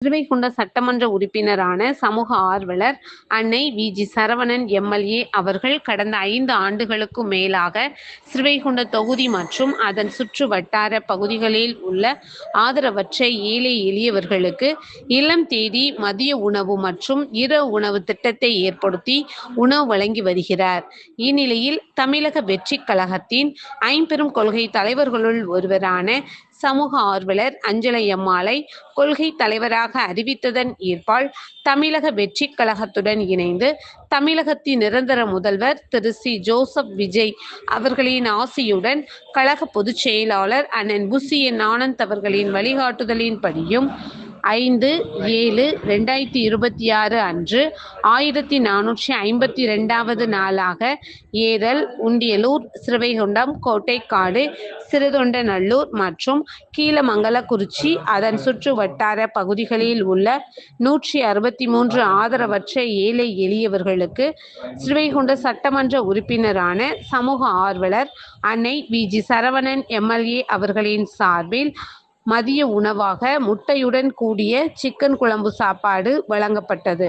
ஸ்ரீவைகுண்ட சட்டமன்ற உறுப்பினரான சமூக ஆர்வலர் அன்னை வி.ஜி. சரவணன் எம்.எல்.ஏ. அவர்கள் கடந்த 5 ஆண்டுகளுக்கு மேலாக ஸ்ரீவைகுண்ட தொகுதி மற்றும் அதன் சுற்று வட்டார பகுதிகளில் உள்ள ஆதரவற்ற ஏழை எளியவர்களுக்கு இல்லம் தேடி மதிய உணவு மற்றும் இரவு உணவு திட்டத்தை ஏற்படுத்தி உணவு வழங்கி வருகிறார். இந்நிலையில் தமிழக வெற்றிக் கழகத்தின் ஐம்பெரும் கொள்கை தலைவர்களுள் ஒருவரான சமூக ஆர்வலர் அஞ்சலையம்மாளை கொள்கை தலைவராக அறிவித்ததன் ஈர்ப்பால் தமிழக வெற்றிக் கழகத்துடன் இணைந்து தமிழகத்தின் நிரந்தர முதல்வர் திரு சி. ஜோசப் விஜய் அவர்களின் ஆசியுடன் கழக பொதுச் செயலாளர் அண்ணன் புசி என். ஆனந்த் அவர்களின் வழிகாட்டுதலின்படியும் 5/7/2026 அன்று 1452வது நாளாக ஏரல், உண்டியலூர், ஸ்ரீவைகுண்டம், கோட்டைக்காடு, சிறுதொண்டநல்லூர் மற்றும் கீழமங்கலக்குறிச்சி அதன் சுற்று வட்டார பகுதிகளில் உள்ள 163 ஆதரவற்ற ஏழை எளியவர்களுக்கு ஸ்ரீவைகுண்ட சட்டமன்ற உறுப்பினரான சமூக ஆர்வலர் அன்னை வி.ஜி. சரவணன் எம்.எல்.ஏ. அவர்களின் சார்பில் மதிய உணவாக முட்டையுடன் கூடிய சிக்கன் குழம்பு சாப்பாடு வழங்கப்பட்டது.